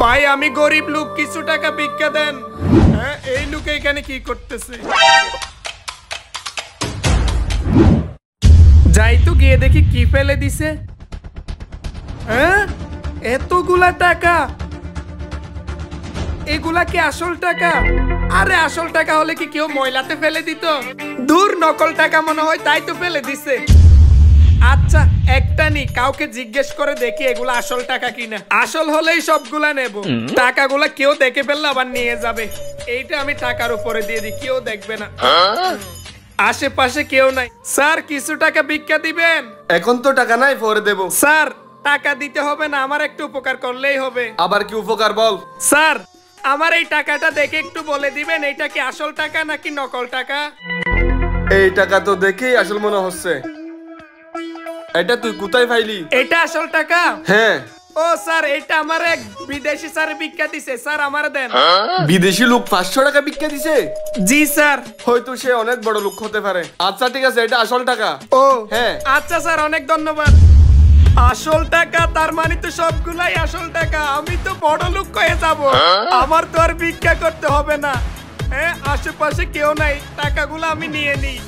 ভাই আমি গরিব লোক, কিছু টাকা ভিক্ষা দেন। হ্যাঁ, এই লোক এখানে কি করতেছে? যাই তো গিয়ে দেখি কি ফেলে দিছে। হ্যাঁ, এতগুলা টাকা, এগুলা কি আসল টাকা? আরে আসল টাকা হলে কি কেউ ময়লাতে ফেলে দিত? দূর, নকল টাকা মনে হয়, তাই তো ফেলে দিছে। আচ্ছা, একটা নি, কাউকে জিজ্ঞেস করে দেখি এগুলা আসল টাকা কিনা। আসল হলেই সবগুলা নেব। টাকাগুলা কেউ দেখে ফেললে আবার নিয়ে যাবে। এইটা আমি টাকার উপরে দিয়ে দিই, কেউ দেখবে না। আশেপাশে কেউ নাই। স্যার, কিছু টাকা ভিক্ষা দিবেন? এখন তো টাকা নাই, পরে দেব। স্যার, টাকা দিতে হবে না, আমার একটু উপকার করলেই হবে। আবার কি উপকার বল? স্যার, আমার এই টাকাটা দেখে একটু বলে দিবেন এটা কি আসল টাকা নাকি নকল টাকা? এই টাকা তো দেখেই আসল মনে হচ্ছে। এটা তুই কোথায় পাইলি? এটা আসল টাকা? হ্যাঁ। ও স্যার, এটা আমার এক বিদেশি স্যার ভিক্ষা দিছে, স্যার আমার দেন। বিদেশি লোক 500 টাকা ভিক্ষা দিছে? জি স্যার। হয়তো সে অনেক বড় লোক হতে পারে। আচ্ছা ঠিক আছে, এটা আসল টাকা? ও হ্যাঁ। আচ্ছা স্যার, অনেক ধন্যবাদ। আসল টাকা, তার মানে তো সবগুলাই আসল টাকা। আমি তো বড় লোক হয়ে যাব, আমার তো আর ভিক্ষা করতে হবে না। হ্যাঁ, আশেপাশে কেউ নাই, টাকাগুলো আমি নিয়ে নিই।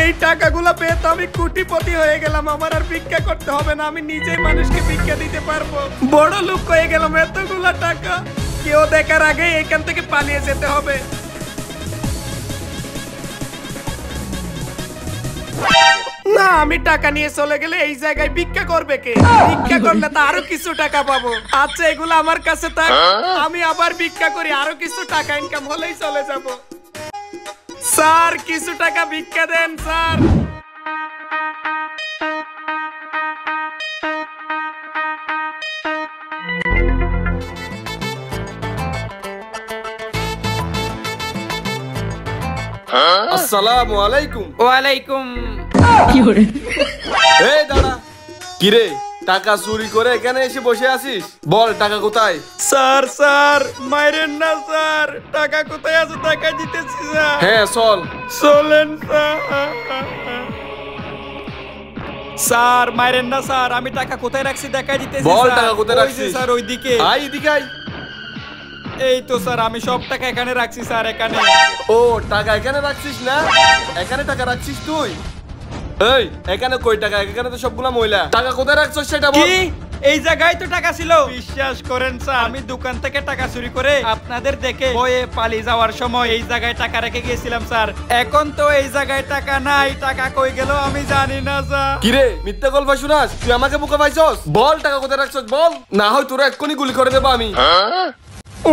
এই টাকাগুলো পেয়ে তো আমি কোটিপতি হয়ে গেলাম, আমার আর ভিক্ষা করতে হবে না, আমি নিজেই মানুষকে ভিক্ষা দিতে পারবো। বড় লোক হয়ে গেলাম, এতগুলো টাকা কেউ দেখার আগে এখান থেকে পালিয়ে যেতে হবে। না, আমি টাকা নিয়ে চলে গেলে এই জায়গায় ভিক্ষা করবে কে? ভিক্ষা করলে তো আরো কিছু টাকা পাবো। আচ্ছা, এগুলো আমার কাছে থাক, আমি আবার ভিক্ষা করি, আরো কিছু টাকা ইনকাম হলেই চলে যাব। স্যার, কিছু টাকা ভিক্ষা দেন স্যার। আসসালামু আলাইকুম। ওয়ালাইকুম। এই দাঁড়া, কিরে টাকা চুরি করে এখানে এসে বসে আছিস? বল টাকা কোথায়? স্যার, স্যার মাইরেন না স্যার, টাকা কোথায় আছে? টাকা দিতেছি স্যার। হ্যাঁ চল। চলেন স্যার। স্যার মাইরেন না স্যার, আমি টাকা কোথায় রাখছি দেখা দিতেছি। বল টাকা কোথায় রাখছিস? স্যার ওইদিকে। আয় এদিকে আয়। এই তো স্যার, আমি সব টাকা এখানে রাখছি স্যার, এখানে। ও, টাকা এখানে রাখছিস না? এখানে টাকা রাখছিস তুই? এই, এখানে কই টাকা? এখানে তো সবগুলা ময়লা। টাকা কোথায় রাখছিস সেটা বল। কি? এই জায়গায় তো টাকা ছিল। বিশ্বাস করেন স্যার, আমি দোকান থেকে টাকা চুরি করে আপনাদের দেখে ভয়ে পালিয়ে যাওয়ার সময় এই জায়গায় টাকা রেখে গিয়েছিলাম স্যার। এখন তো এই জায়গায় টাকা নাই, টাকা কই গেল আমি জানি না স্যার। কিরে মিথ্যা গল্প শুনাস? তুই আমাকে বোকা পাইছস? বল টাকা কোথায় রাখছস বল, না হয় তোরা এক্ষুনি গুলি করে দেবো আমি।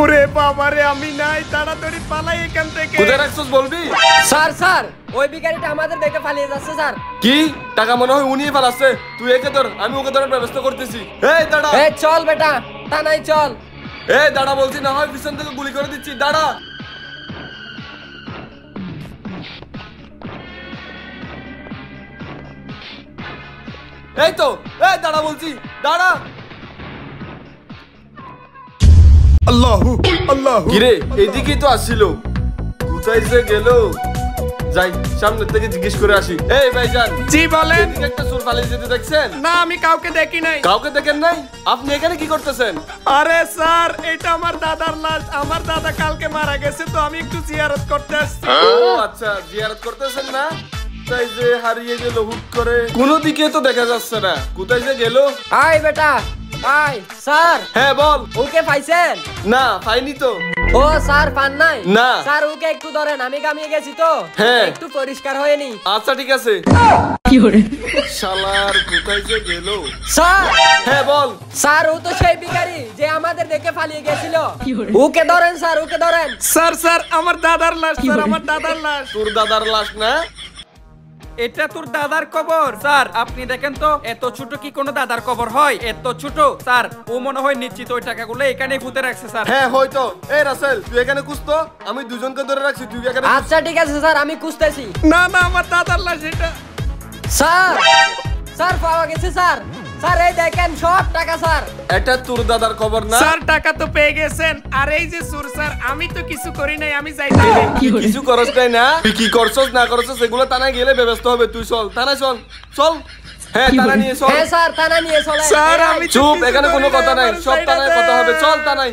ওরে বাবারে, আমি নাই, তাড়াতাড়ি পালাই এখান থেকে। কোথায় রাখছস বলবি? স্যার, স্যার ওই ভিখারিটা আমাদের দেখে পালিয়ে যাচ্ছে স্যার। কি? টাকা মনে হয় উনিই পালাচ্ছে। তুই একে ধর, আমি ওকে ধরার ব্যবস্থা করতেছি। এই দাঁড়া। এই চল বেটা, তা নাই চল। এই দাঁড়া বলছি, না হয় পিছন থেকে গুলি করে দিচ্ছি। দাঁড়া। এই তো, এই দাঁড়া বলছি, দাঁড়া। আল্লাহু আল্লাহু। কিরে এদিকেই তো আসছিল, কোথায় যে গেল? যাই সামনে থেকে জিজ্ঞেস করে আসি। এই ভাইজান। জি বলেন। এদিকে একটা চোর পালিয়ে যেতে দেখছেন? না, আমি কাউকে দেখি নাই। কাউকে দেখেন নাই? আপনি এখানে কি করতেছেন? আরে স্যার, এটা আমার দাদার লাশ। আমার দাদা কালকে মারা গেছে, তো আমি একটু জিয়ারত করতে আসছি। ও আচ্ছা, জিয়ারত করতেছেন না? তাই যে হারিয়ে গেল হুট করে, কোনো দিকে তো দেখা যাচ্ছে না, কোথায় যে গেল? আয় বেটা আয়। স্যার। হ্যাঁ বল। ওকে পাইছেন? না পাইনি তো। ও স্যার পান নাই? না। স্যার ওকে একটু ধরেন, আমি গামিয়ে গেছি তো। হ্যাঁ। একটু পরিষ্কার হয়নি। আচ্ছা ঠিক আছে। শালার কোথায় যে গেল? স্যার। হ্যাঁ বল। স্যার ও তো সেই ভিখারি যে আমাদের দেখে পালিয়ে গেছিল। ওকে ধরেন স্যার, ওকে ধরেন। স্যার, স্যার আমার দাদার লাশ, স্যার আমার দাদার লাশ। তোর দাদার লাশ না? এটা তোর দাদার কবর? স্যার আপনি দেখেন তো, এত ছোট কি কোনো দাদার কবর হয়? এত ছোট স্যার, ও মনে হয় নিশ্চিত ওই টাকাগুলো এখানেই পুঁতে রাখছে স্যার। হ্যাঁ হয়তো। এই রাসেল, তুই এখানে খুঁজতো, আমি দুজনকে ধরে রাখছি, তুই এখানে। আচ্ছা ঠিক আছে স্যার, আমি খুঁজতেছি। না না, আমার দাদার লাশ এটা। স্যার, স্যার পাওয়া গেছে স্যার। স্যার এই দেখেন সব টাকা স্যার। এটা তোর দাদার খবর না? স্যার টাকা তো পেয়ে গেছেন। আর এই যে সুর স্যার, আমি তো কিছু করি নাই, আমি যাইতে। কিছু করছ নাই না? তুই কি করছস না করছস এগুলো থানায় গেলে ব্যবস্থা হবে। তুই চল থানায় চল, চল। হ্যাঁ থানা নিয়ে চল। হ্যাঁ স্যার থানা নিয়ে চলেন। স্যার আমি তো চুপ, কিছু এখানে কোনো করি নাই, কথা নাই, আমার সব থানায় কথা হবে, সাইডাতে। চল থানায়।